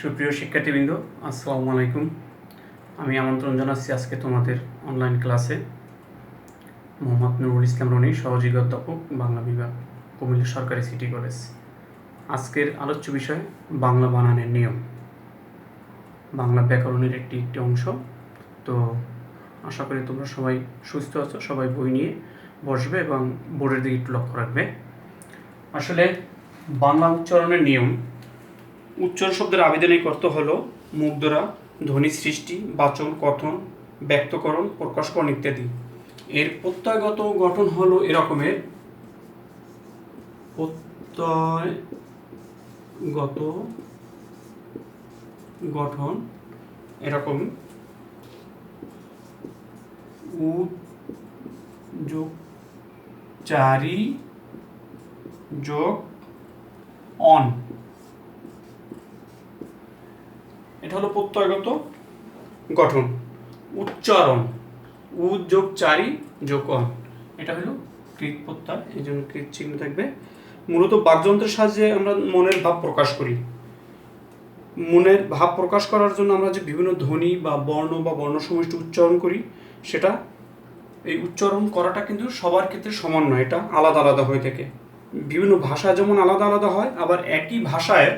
সুপ্রিয় শিক্ষার্থীবৃন্দ, আসসালামু আলাইকুম। আমি আমন্ত্রণ জানাচ্ছি আজকে তোমাদের অনলাইন ক্লাসে। মোহাম্মদ নুরুল ইসলাম রনি, সহযোগী অধ্যাপক, বাংলা বিভাগ, কুমিল্লা সরকারি সিটি কলেজ। আজকের আলোচ্য বিষয় বাংলা বানানের নিয়ম, বাংলা ব্যাকরণের একটি অংশ। তো আশা করি তোমরা সবাই সুস্থ আছো, সবাই বই নিয়ে বসবে এবং বোর্ডের দিকে একটু লক্ষ্য রাখবে। আসলে বাংলা উচ্চারণের নিয়ম, উচ্চারণ শব্দের আবেদনিক অর্থ হলো মুখ দ্বারা ধ্বনি সৃষ্টি, বাচন, কথন, ব্যক্তকরণ, প্রকাশকরণ ইত্যাদি। এর প্রত্যয়গত গঠন হলো এরকমের। প্রত্যয়গত গঠন এরকম: উ যোগ চারি যোগ অন, এটা হলো প্রত্যয়গত গঠন। উচ্চারণ উ যোগ চারি যোগ অন, এটা হলো কৃত প্রত্যয়, এই জন্য কৃত চিহ্ন থাকবে। মূলত বাকযন্ত্রের সাহায্যে আমরা মনের ভাব প্রকাশ করি। মনের ভাব প্রকাশ করার জন্য আমরা যে বিভিন্ন ধ্বনি বা বর্ণ বা বর্ণসমষ্টি উচ্চারণ করি, সেটা এই উচ্চারণ করাটা কিন্তু সবার ক্ষেত্রে সমান নয়, এটা আলাদা আলাদা হয়ে থাকে। বিভিন্ন ভাষা যেমন আলাদা আলাদা হয়, আবার একই ভাষায়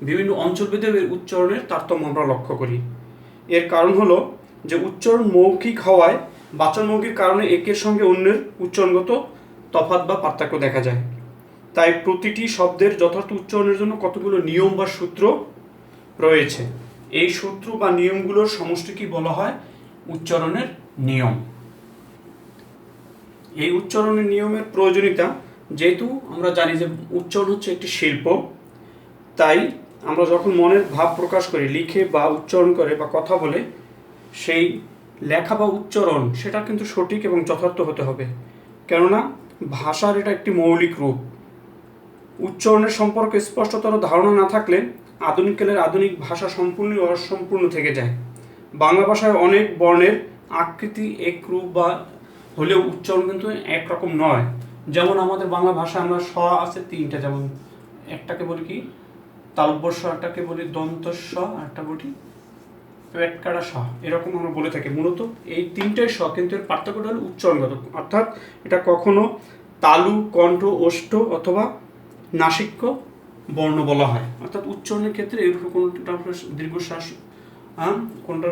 বিভিন্ন অঞ্চলভেদে উচ্চারণের তারতম্য আমরা লক্ষ্য করি। এর কারণ হলো যে উচ্চারণ মৌখিক হওয়ায় বাচন মৌখিক কারণে একের সঙ্গে অন্যের উচ্চারণগত তফাৎ বা পার্থক্য দেখা যায়। তাই প্রতিটি শব্দের যথার্থ উচ্চারণের জন্য কতগুলো নিয়ম বা সূত্র রয়েছে। এই সূত্র বা নিয়মগুলোর সমষ্টিকে বলা হয় উচ্চারণের নিয়ম। এই উচ্চারণের নিয়মের প্রয়োজনীয়তা, যেহেতু আমরা জানি যে উচ্চারণ হচ্ছে একটি শিল্প, তাই আমরা যখন মনের ভাব প্রকাশ করি, লিখে বা উচ্চারণ করে বা কথা বলে, সেই লেখা বা উচ্চারণ সেটা কিন্তু সঠিক এবং যথার্থ হতে হবে। কেননা ভাষার এটা একটি মৌলিক রূপ। উচ্চারণের সম্পর্কে স্পষ্টতর ধারণা না থাকলে আধুনিককালের আধুনিক ভাষা সম্পূর্ণ অসম্পূর্ণ থেকে যায়। বাংলা ভাষায় অনেক বর্ণের আকৃতি একরূপ বা হলেও উচ্চারণ কিন্তু একরকম নয়। যেমন আমাদের বাংলা ভাষায় আমরা স আছে তিনটা, যেমন একটাকে বলি কি তালব্যস্ব, একটাকে বলি দন্তস্ব, আর একটা বলি পেটকাটা স, এরকম আমরা বলে থাকি। মূলত এই তিনটাই স, কিন্তু এর পার্থক্যটা হলো উচ্চারণগত, অর্থাৎ এটা কখনো তালু, কণ্ঠ, ওষ্ঠ অথবা নাসিক্য বর্ণ বলা হয়। অর্থাৎ উচ্চারণের ক্ষেত্রে এরকম কোনটা দীর্ঘশ্বাস, কোনটা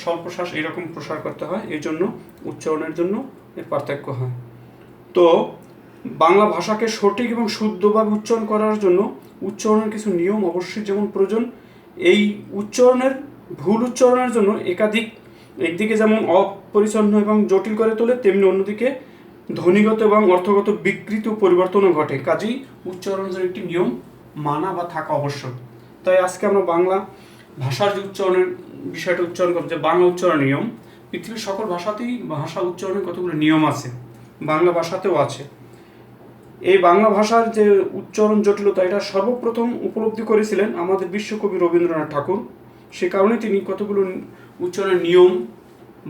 স্বল্পশ্বাস, এরকম প্রসার করতে হয়। এই জন্য উচ্চারণের জন্য এর পার্থক্য হয়। তো বাংলা ভাষাকে সঠিক এবং শুদ্ধভাবে উচ্চারণ করার জন্য উচ্চারণের কিছু নিয়ম অবশ্যই যেমন প্রয়োজন। এই উচ্চারণের ভুল উচ্চারণের জন্য একদিকে যেমন অপরিচ্ছন্ন এবং জটিল করে তোলে, তেমনি অন্যদিকে ধ্বনিগত এবং অর্থগত বিকৃত পরিবর্তনও ঘটে। কাজেই উচ্চারণের একটি নিয়ম মানা বা থাকা আবশ্যক। তাই আজকে আমরা বাংলা ভাষার যে উচ্চারণের বিষয়টা উচ্চারণ করব, যে বাংলা উচ্চারণের নিয়ম। পৃথিবীর সকল ভাষাতেই ভাষা উচ্চারণের কতগুলো নিয়ম আছে, বাংলা ভাষাতেও আছে। এই বাংলা ভাষার যে উচ্চারণ জটিলতা, এটা সর্বপ্রথম উপলব্ধি করেছিলেন আমাদের বিশ্বকবি রবীন্দ্রনাথ ঠাকুর। সে কারণে তিনি কতগুলো উচ্চারণের নিয়ম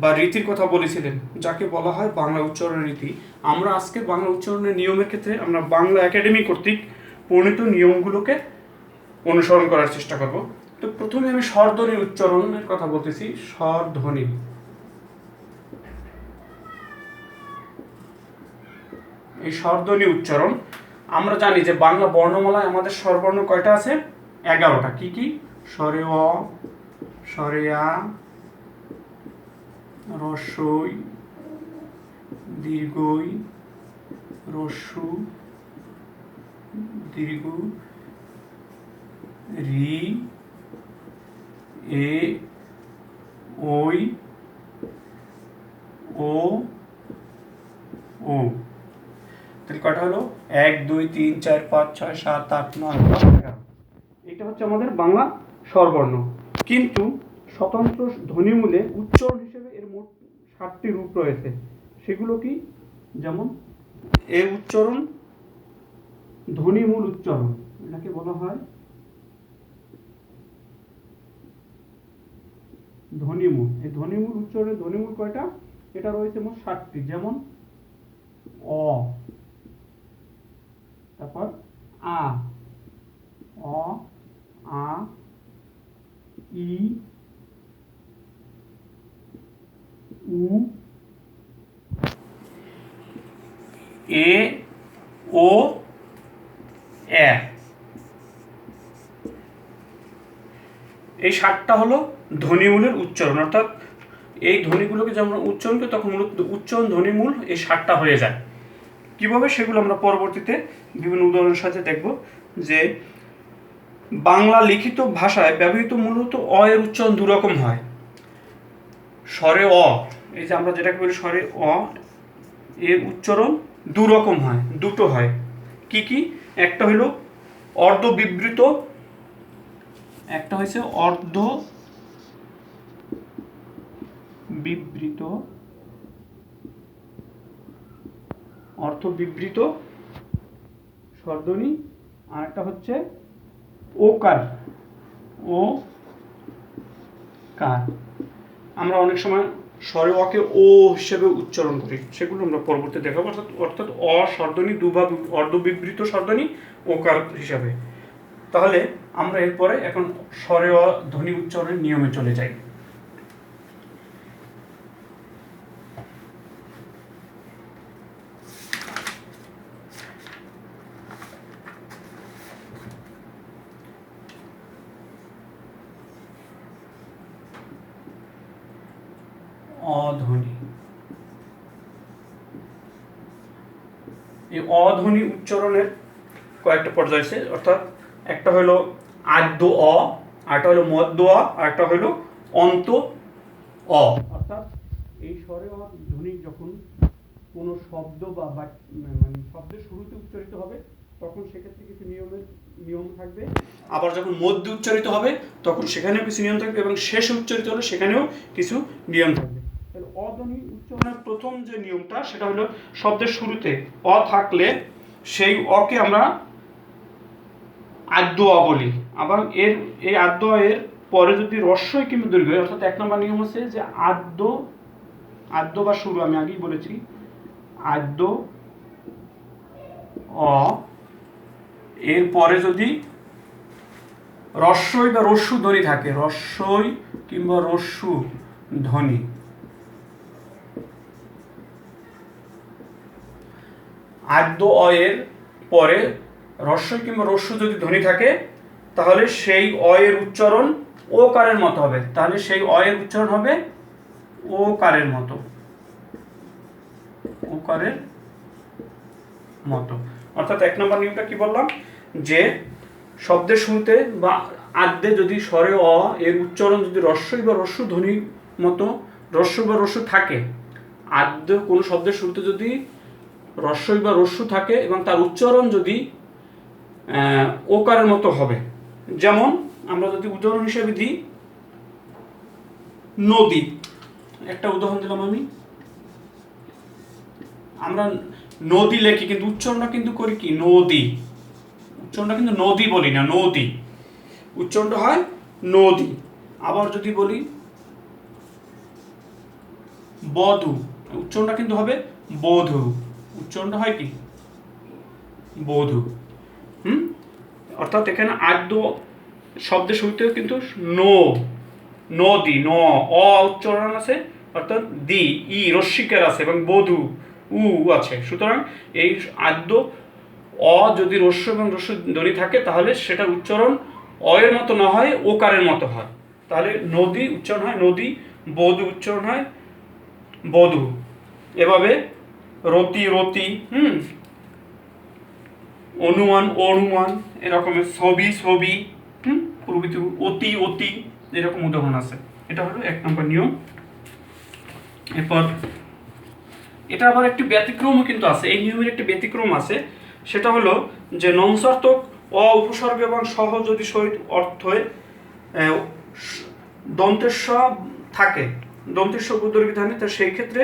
বা রীতির কথা বলেছিলেন, যাকে বলা হয় বাংলা উচ্চারণের রীতি। আমরা আজকে বাংলা উচ্চারণের নিয়মের ক্ষেত্রে আমরা বাংলা একাডেমি কর্তৃক প্রণীত নিয়মগুলোকে অনুসরণ করার চেষ্টা করব। তো প্রথমে আমি স্বরধ্বনির উচ্চারণের কথা বলতেছি। স্বরধ্বনি, এই স্বরধ্বনি উচ্চারণ, আমরা জানি যে বাংলা বর্ণমালায় আমাদের স্বরবর্ণ কয়টা আছে? 11টা। কি কি? স্বরে অ, স্বরে আ, রস্বই, দীর্ঘই, রস্যু, দীর্ঘ, রি, এ, ওই, ও, ও। তাহলে কয়টা হলো? 1 2 3 4 5 6 7 8 9 10 11। এটা হচ্ছে আমাদের বাংলা স্বরবর্ণ। কিন্তু স্বতন্ত্র ধ্বনিমূলে উচ্চারণ হিসেবে এর মোট 7টি রূপ রয়েছে। সেগুলো কি? যেমন এই উচ্চারণ ধ্বনিমূল উচ্চারণ, এটাকে বলা হয় ধ্বনিমূল। এই ধ্বনিমূল উচ্চারণের ধ্বনিমূল কয়টা? এটা রয়েছে মোট 7টি। যেমন অ, তারপর আ, অ, আ, ই উ এ ও এ, এই 7টা হলো ধ্বনিমূলের উচ্চারণ। অর্থাৎ এই ধ্বনিগুলোকে যখন আমরা উচ্চারণ করি তখন মূলত উচ্চারণ ধ্বনিমূল এই 7টা হয়ে যায়। কিভাবে সেগুলো আমরা পরবর্তীতে বিভিন্ন উদাহরণের সাথে দেখব। যে বাংলা লিখিত ভাষায় ব্যবহৃত মূলত অ এর উচ্চারণ দুরকম হয়। স্বরে অ, এই যে আমরা যেটাকে বলি স্বরে অ, এর উচ্চারণ দুরকম হয়, দুটো হয়। কি কি? একটা হলো অর্ধ বিবৃত, একটা হচ্ছে অর্ধ বিবৃত, অর্থ বিবৃত স্বরধ্বনি, আর একটা হচ্ছে ওকার, ও কার। আমরা অনেক সময় স্বরে অকে ও হিসেবে উচ্চারণ করি, সেগুলো আমরা পরবর্তীতে দেখাবো। অর্থাৎ অ স্বরধ্বনি দুভাগ, অর্ধ বিবৃত স্বরধ্বনি, ওকার হিসাবে। তাহলে আমরা এরপরে এখন স্বরে অ ধ্বনি উচ্চারণের নিয়মে চলে যাই। অধ্বনি, এই অধ্বনি উচ্চারণের কয়েকটা পর্যায় আছে। অর্থাৎ একটা হলো আদ্য অ, আরেকটা হলো মধ্য অ, আরেকটা হলো অন্ত অ। অর্থাৎ এই স্বরে অ ধ্বনি যখন কোনো শব্দ বা মানে শব্দের শুরুতে উচ্চারিত হবে তখন সেক্ষেত্রে কিছু নিয়ম থাকবে। আবার যখন মধ্যে উচ্চারিত হবে তখন সেখানেও কিছু নিয়ম থাকবে, এবং শেষে উচ্চারিত হলে সেখানেও কিছু নিয়ম থাকবে। অধ্বনি উচ্চারণের প্রথম যে নিয়মটা সেটা হলো শব্দের শুরুতে অ থাকলে সেই অকে আমরা আদ্য অ বলি। আবার এই আদ্য এর পরে যদি রস্বই কিংবা দীর্ঘ, অর্থাৎ 1 নম্বর নিয়ম হচ্ছে যে আদ্য বা শুরু, আমি আগেই বলেছি, আদ্য অ এর পরে যদি রস্বই বা রস্যু ধ্বনি থাকে, রস্বই কিংবা রস্যু ধ্বনি, আদ্য অ এর পরে রস্বই কিংবা রস্যু যদি ধ্বনি থাকে তাহলে সেই অ এর উচ্চারণ ওকারের মতো হবে। তাহলে সেই অ এর উচ্চারণ হবে ওকারের মতো, ওকারের মতো। অর্থাৎ 1 নম্বর নিয়মটা কি বললাম, যে শব্দের শুরুতে বা আদ্যে যদি স্বরে অ এর উচ্চারণ যদি রস্বই বা রস্যু ধ্বনির মতো রস্বই বা রস্যু থাকে, আদ্য কোনো শব্দের শুরুতে যদি রস্বই বা রস্যু থাকে এবং তার উচ্চারণ যদি ওকারের মতো হবে। যেমন আমরা যদি উদাহরণ হিসেবে দিই, নদী, একটা উদাহরণ দিলাম আমি। আমরা নদী লেখি কিন্তু উচ্চারণটা কিন্তু করি কি নদী, উচ্চারণটা কিন্তু নদী বলি না, নদী, উচ্চারণটা হয় নদী। আবার যদি বলি বধূ, উচ্চারণটা কিন্তু হবে বধূ, উচ্চারণটা হয় কি বধূ। অর্থাৎ এখানে আদ্য শব্দের শুরুতে কিন্তু নদী, ন অ উচ্চারণ আছে, অর্থাৎ দি ই রস্যিকার আছে এবং বধূ উ আছে। সুতরাং এই আদ্য অ যদি রস্য এবং রস্য ধ্বনি থাকে তাহলে সেটা উচ্চারণ অ এর মতো না হয় ওকারের মতো হয়। তাহলে নদী উচ্চারণ হয় নদী, বধূ উচ্চারণ হয় বধূ। এভাবে রতি রতি, অনুমান অনুমান, এরকমের ছবি ছবি, প্রভৃতি, অতি অতি, এরকম উদাহরণ আছে। এটা হলো 1 নম্বর নিয়ম। এরপর এটা আবার একটি ব্যতিক্রমও কিন্তু আছে, এই নিয়মের একটি ব্যতিক্রম আছে। সেটা হলো যে নংসার্থক অ উপসর্গ এবং সহ যদি সহিত অর্থে দন্তেস্ব থাকে, দন্তেস্ব উদ্দর্গিত থাকে, তো সেই ক্ষেত্রে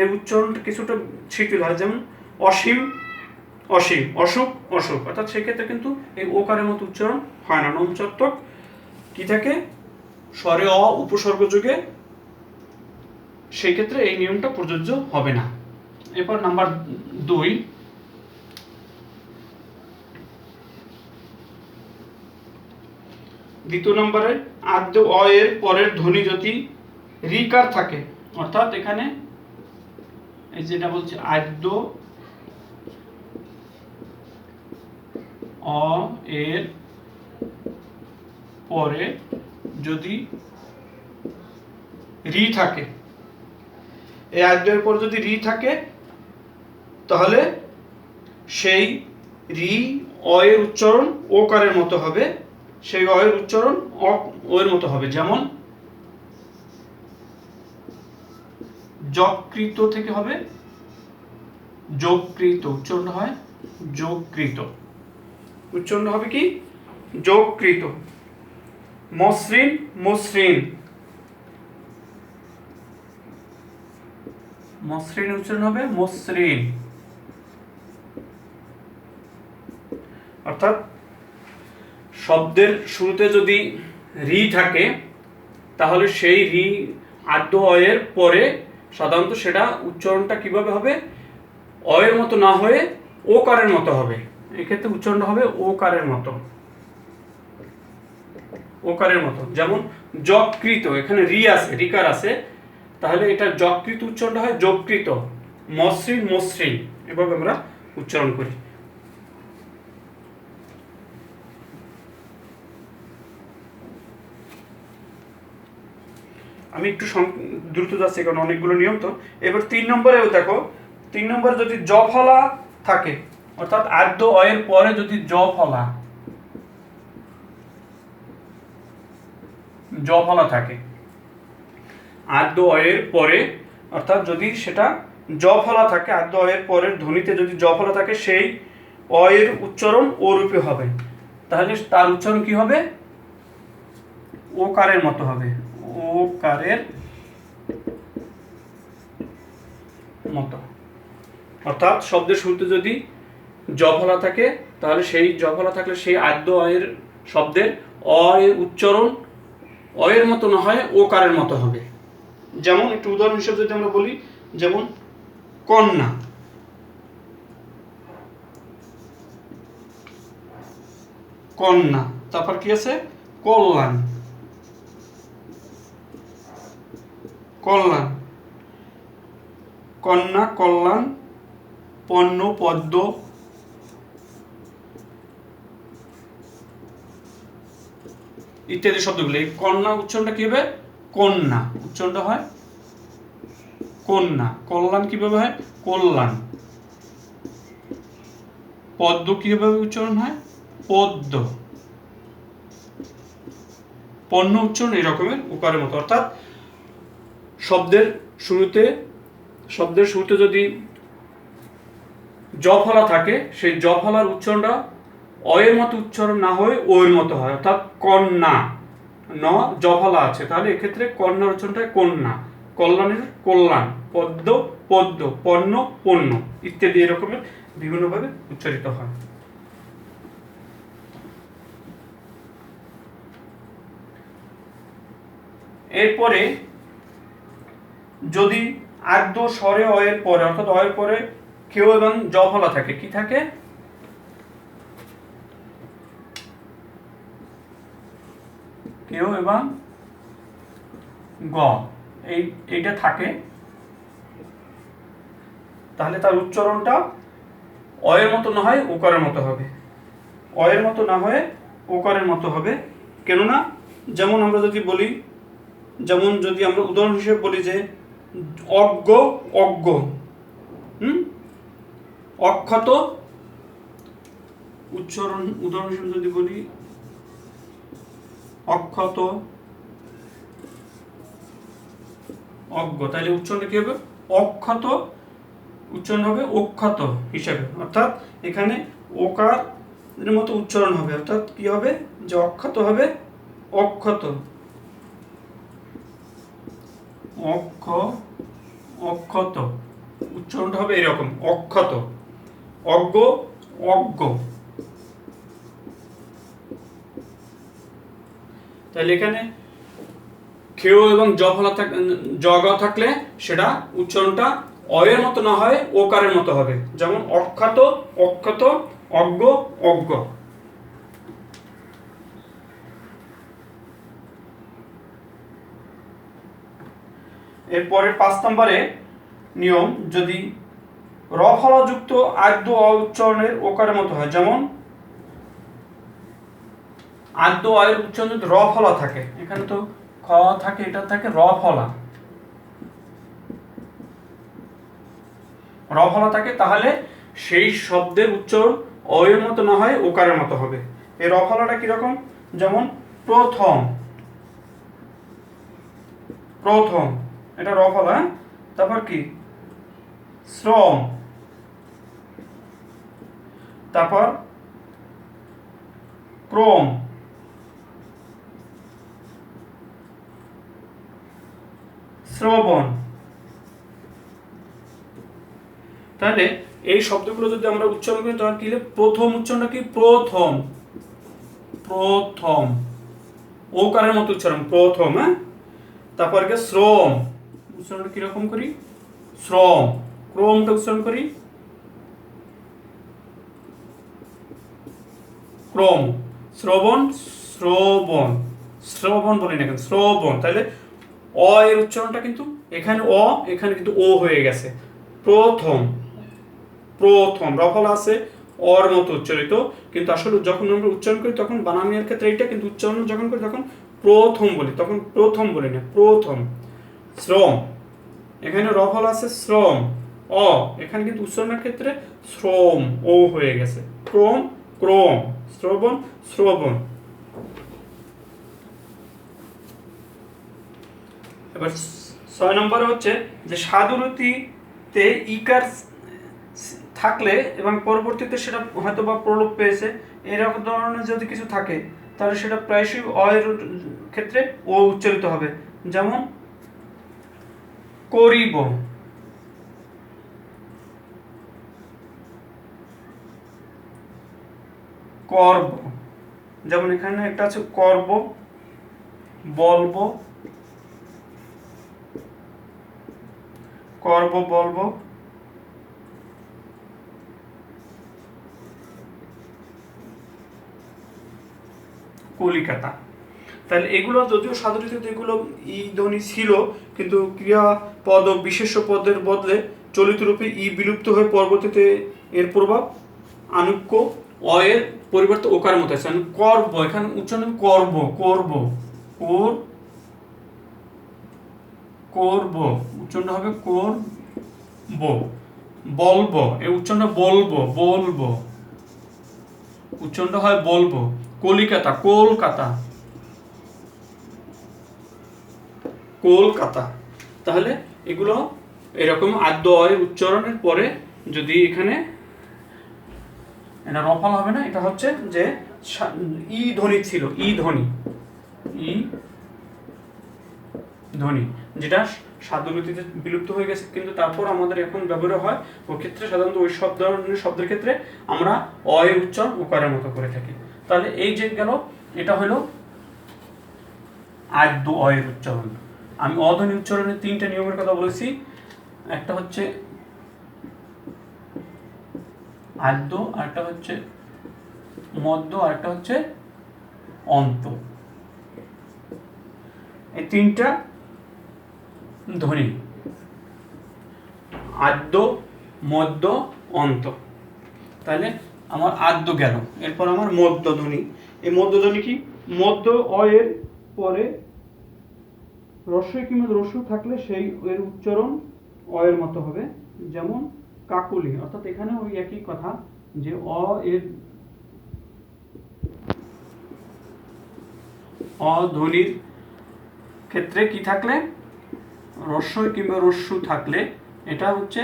এর উচ্চারণটা কিছুটা শিথিল হয়। যেমন অসীম অসীম, অসুখ অসুখ, অর্থাৎ সেক্ষেত্রে কিন্তু এই ওকারের মতো উচ্চারণ হয় না। নংসার্থক কি থাকে স্বরে অ উপসর্গ যুগে, সেই ক্ষেত্রে এই নিয়মটা প্রযোজ্য হবে না। এরপর নাম্বার 2, দ্বিতীয় নম্বরে আদ্য অ এর পরের ধ্বনি যদি রিকার থাকে, অর্থাৎ এখানে এই যেটা বলছে আদ্য অ এর পরে যদি রি থাকে, এই আদ্য এর পরে যদি রি থাকে তাহলে সেই রি অ এর উচ্চারণ ওকারের মতো হবে, সেই অ এর উচ্চারণ ও এর মতো হবে। যেমন যকৃত থেকে হবে যোগকৃত, উচ্চারণ হয় যোগকৃত, উচ্চারণ হবে কি যোগকৃত। মসৃণ মসৃণ, মসৃণ উচ্চারণ হবে মসৃণ। অর্থাৎ শব্দের শুরুতে যদি রি থাকে তাহলে সেই রি আদ্য অ এর পরে সাধারণত সেটা উচ্চারণটা কিভাবে হবে, অ এর মতো না হয়ে ওকারের মতো হবে। এক্ষেত্রে উচ্চারণটা হবে ওকারের মতো, ওকারের মতো। যেমন যকৃত, এখানে রি আছে, রিকার আছে, তাহলে এটা যকৃত উচ্চারণটা হয় যোগকৃত। মসৃণ মসৃণ, এভাবে আমরা উচ্চারণ করি। আমি একটু দ্রুত যাচ্ছি কারণ অনেকগুলো নিয়ম তো। এবার 3 নম্বরেও দেখো, 3 নম্বরে যদি জ ফলা থাকে, অর্থাৎ আদ্য অ এর পরে যদি জ ফলা থাকে, আদ্য অ এর পরে, অর্থাৎ যদি সেটা জ ফলা থাকে, আদ্য অ এর পরের ধ্বনিতে যদি জ ফলা থাকে, সেই অ এর উচ্চারণ ও রূপে হবে। তাহলে তার উচ্চারণ কি হবে, ওকারের মতো হবে, ওকারের মতো। অর্থাৎ শব্দের শুরুতে যদি জ ফলা থাকে তাহলে সেই জ ফলা থাকলে সেই আদ্য অ এর শব্দের অ এর উচ্চারণ অ এর মতো না হয় ওকারের মতো হবে। যেমন একটু উদাহরণ হিসেবে যদি আমরা বলি, যেমন কন্যা, কন্যা, তারপর কি আছে কল্যাণ, কল্যাণ, কন্যা কল্যাণ, পণ্য পদ্ম, ইত্যাদি শব্দগুলো। এই কন্যা উচ্চারণটা কি হবে, কন্যা, উচ্চারণটা হয় কন্যা। কল্যাণ কিভাবে হয়, কল্যাণ। পদ্ম কিভাবে উচ্চারণ হয়, পদ্ম। পণ্য উচ্চারণ এই রকমের উকারের মতো। অর্থাৎ শব্দের শুরুতে যদি জ ফলা থাকে, সেই জ ফলার উচ্চারণটা অ এর মতো উচ্চারণ না হয়ে ও এর মতো হয়। অর্থাৎ কন্যা, ন জ ফলা আছে, তাহলে এক্ষেত্রে কন্যার উচ্চারণটা কন্যা, কল্যাণের কল্যাণ, পদ্ম পদ্ম, পণ্য পণ্য, ইত্যাদি এরকমের বিভিন্নভাবে উচ্চারিত হয়। এরপরে যদি আদ্য স্বরে অ এর পরে, অর্থাৎ অ এর পরে কেউ এবং জ ফলা থাকে, কি থাকে, কেউ এবং গ, এইটা থাকে, তাহলে তার উচ্চারণটা অ এর মতো না হয় ওকারের মতো হবে, অ এর মতো না হয়ে ওকারের মতো হবে। কেননা যেমন আমরা যদি বলি, যেমন যদি আমরা উদাহরণ হিসেবে বলি যে অজ্ঞ, অজ্ঞ, অক্ষত, উচ্চারণ উদাহরণ হিসেবে যদি বলি অক্ষত, অজ্ঞ, তাহলে উচ্চারণটা কি হবে, অক্ষত, উচ্চারণ হবে অক্ষত হিসাবে। অর্থাৎ এখানে ওকার এর মতো উচ্চারণ হবে, অর্থাৎ কি হবে, যে অক্ষত হবে অক্ষত, অক্ষত, উচ্চারণটা হবে এরকম অক্ষত, অজ্ঞ, অজ্ঞ। তাহলে এখানে খেয় এবং জ থাকলে সেটা উচ্চারণটা অ এর মতো না হয় ওকারের মতো হবে। যেমন অক্ষত, অক্ষত, অজ্ঞ, অজ্ঞ। এরপরে 5 নম্বরে নিয়ম, যদি র ফলাযুক্ত আদ্য অ উচ্চারণের ওকারের মতো হয়, যেমন আদ্য অয়ের উচ্চারণ যদি র ফলা থাকে, এখানে তো খ থাকে, এটা থাকে র ফলা, থাকে, তাহলে সেই শব্দের উচ্চারণ অ এর মতো না হয় ওকারের মতো হবে। এই র ফলাটা কিরকম, যেমন প্রথম, প্রথম এটা র ফলা। তারপর কি শ্রম, তারপর ক্রম, শ্রবণ। তাহলে এই শব্দগুলো যদি আমরা উচ্চারণ করি তখন কি হলো, প্রথম উচ্চারণটা কি প্রথম, প্রথম ওকারের মতো উচ্চারণ প্রথম। হ্যাঁ, তারপর কি শ্রম, উচ্চারণটা কিরকম করি শ্রম, ক্রমটা উচ্চারণ করি ক্রম, শ্রবণ শ্রবণ, শ্রবণ বলি না কেন শ্রবণ। তাহলে অ এর উচ্চারণটা কিন্তু এখানে অ, এখানে কিন্তু ও হয়ে গেছে। প্রথম, প্রথম রফল আছে অর মতো উচ্চারিত, কিন্তু আসলে যখন আমরা উচ্চারণ করি তখন বানানের ক্ষেত্রে এটা, কিন্তু উচ্চারণ যখন করি তখন প্রথম বলি, তখন প্রথম বলি না, প্রথম। শ্রম, এখানে রফল আছে শ্রম অ, এখানে কিন্তু উচ্চারণের ক্ষেত্রে শ্রম ও হয়ে গেছে। ক্রম, ক্রম, শ্রবণ, শ্রবণ। এবার 6 নম্বরে হচ্ছে যে সাধুরতিতে ইকার থাকলে এবং পরবর্তীতে সেটা হয়তো বা প্রলোপ পেয়েছে, এরকম ধরনের যদি কিছু থাকে তাহলে সেটা প্রায়শই অ এর ক্ষেত্রে ও উচ্চারিত হবে, যেমন করিব, করব, যেমন এখানে একটা আছে করব, বলবো, করব, বলবো, কলিকাতা। তাহলে এগুলো যদিও সাধারণত এগুলো ই ধ্বনি ছিল, কিন্তু ক্রিয়াপদ ও বিশেষ্য পদের বদলে চলিত রূপে ই বিলুপ্ত হয়ে পরবর্তীতে এর প্রভাব আনুক্য অ এর পরিবর্তে ওকার মতো আছে। করব, এখানে উচ্চারণ করব, করব, কোর, করব, উচ্চারণ হবে করব, বলবো, এই উচ্চারণ বলবো, বলবো, উচ্চারণ হয় বলবো, কলিকাতা, কলকাতা, কলকাতা। তাহলে এগুলো এরকম আদ্য অয়ের উচ্চারণের পরে যদি এখানে এটা রফল হবে না, এটা হচ্ছে যে ই ধ্বনি ছিল, ই ধ্বনি, ই ধ্বনি, যেটা সাধুরতিতে বিলুপ্ত হয়ে গেছে, কিন্তু তারপর আমাদের এখন ব্যবহার হয়, ওই ক্ষেত্রে সাধারণত ওই সব ধরনের শব্দের ক্ষেত্রে আমরা অ এর উচ্চারণ ওকারের মতো করে থাকি। তাহলে এই যে গেল, এটা হলো আদ্য অ এর উচ্চারণ। আমি অধ্বনি উচ্চারণের 3টা নিয়মের কথা বলেছি, একটা হচ্ছে আদ্য, আরেকটা হচ্ছে মধ্য, আরেকটা হচ্ছে অন্ত। এই 3টা ধ্বনি, আদ্য, মধ্য, অন্ত। তাহলে আমার আদ্য গেল, এরপর আমার মধ্য ধ্বনি। এই মধ্য ধ্বনি কি, মধ্য অ এর পরে রস্বই কিংবা রস্যু থাকলে সেই এর উচ্চারণ অ এর মতো হবে, যেমন কাকুলি। অর্থাৎ এখানে ওই একই কথা, যে অ এর অ ধ্বনির ক্ষেত্রে কি থাকলে, রস্বই কিংবা রস্যু থাকলে এটা হচ্ছে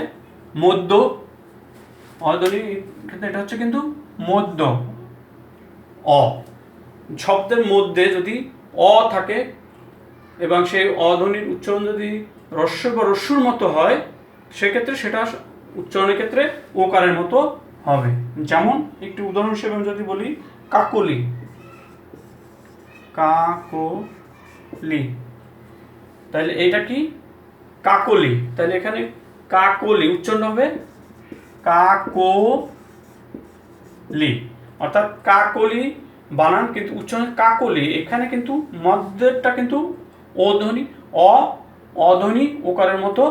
মধ্য, অ ধ্বনির ক্ষেত্রে এটা হচ্ছে কিন্তু মধ্য অ। শব্দের মধ্যে যদি অ থাকে এবং সেই অ ধ্বনির উচ্চারণ যদি রস্য বা রস্যুর মতো হয়, সেক্ষেত্রে সেটা উচ্চারণের ক্ষেত্রে ওকারের মতো হবে। যেমন একটি উদাহরণ হিসেবে আমি যদি বলি কাকলি, কাকলি, তাহলে এটা কি কাকলি, তাহলে এখানে কাকলি উচ্চারণ হবে কাকলি, অর্থাৎ কাকলি বানান কিন্তু উচ্চারণ কাকলি। এখানে কিন্তু মধ্যেরটা কিন্তু ও ধ্বনি, অ অধ্বনি ওকারের মতো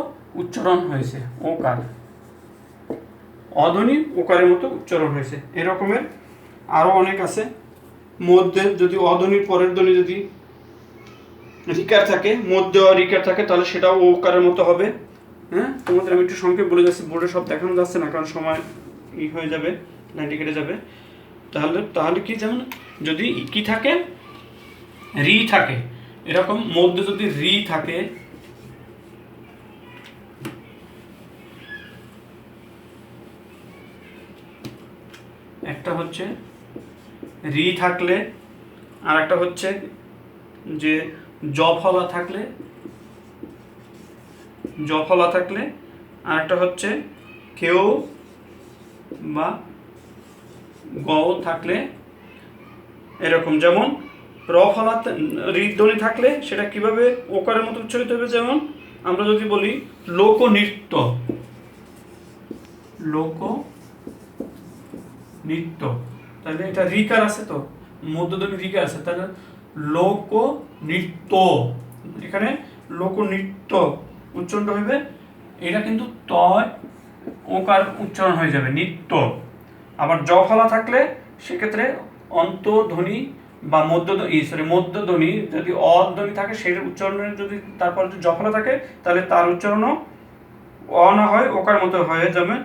উচ্চারণ হয়েছে, ওকার অধ্বনি ওকারের মতো উচ্চারণ হয়েছে। এরকমের আরও অনেক আছে। মধ্যে যদি অধ্বনির পরের ধ্বনি যদি রিকার থাকে, মধ্যে রিকার থাকে, তাহলে সেটাও ওকারের মতো হবে। হ্যাঁ, তোমাদের আমি একটু সংক্ষেপ বলে যাচ্ছি, বোর্ডে সব দেখানো যাচ্ছে না কারণ সময় হয়ে যাবে, লাইনটি কেটে যাবে। তাহলে কি, যেমন যদি কি থাকে, রি থাকে, এরকম মধ্যে যদি রি থাকে, একটা হচ্ছে রি থাকলে, আর একটা হচ্ছে যে জফলা থাকলে, আর একটা হচ্ছে কেউ বা গ থাকলে এরকম। যেমন রফলা ঋধ্বনি থাকলে সেটা কিভাবে ওকারের মতো উচ্চারিত হবে, যেমন আমরা যদি বলি লোকনৃত্য, তাহলে এটা রিকার আছে, তো মধ্যধ্বনি রিকার আছে, তাহলে লোকনৃত্য, এখানে লোকনৃত্য উচ্চারণ হবে, এটা কিন্তু তয় ওকার উচ্চারণ হয়ে যাবে, নৃত্য। আবার জফলা থাকলে সেক্ষেত্রে অন্তধ্বনি বা মধ্যধ্বনি যদি অধ্বনি থাকে, সেটার উচ্চারণের যদি তারপর যদি জফলা থাকে, তাহলে তার উচ্চারণও অ না হয় ওকার মতো হয়ে যাবে,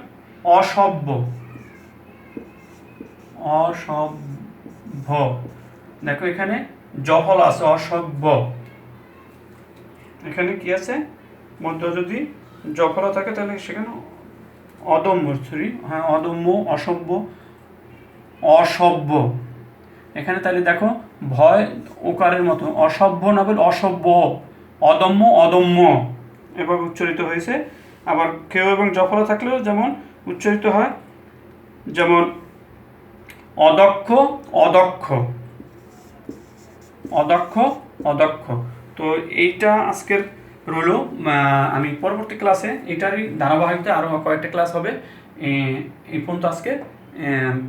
অসভ্য। দেখো এখানে জফলা আছে, অসভ্য। এখানে কি আছে, মধ্যে যদি জফলা থাকে তাহলে সেখানে অদম্য, অদম্য, অসভ্য। এখানে তাহলে দেখো ভয় ওকারের মতো, অসভ্য না বলে অসভ্য, অদম্য এভাবে উচ্চারিত হয়েছে। আবার কেউ এবং জফলা থাকলেও যেমন উচ্চারিত হয়, যেমন অদক্ষ। তো এইটা আজকের রইল। আমি পরবর্তী ক্লাসে এটারই ধারাবাহিকতা আরও কয়েকটা ক্লাস হবে। এই পর্যন্ত আজকে,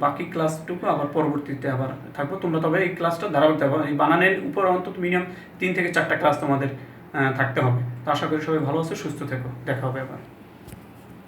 বাকি ক্লাসটুকু আবার পরবর্তীতে আবার থাকবো। তোমরা তবে এই ক্লাসটা ধারাবাহিক দেবো, এই বানানের উপর অন্তত মিনিমাম 3 থেকে 4টা ক্লাস তোমাদের থাকতে হবে। তো আশা করি সবাই ভালো আছে, সুস্থ থেকো, দেখা হবে আবার।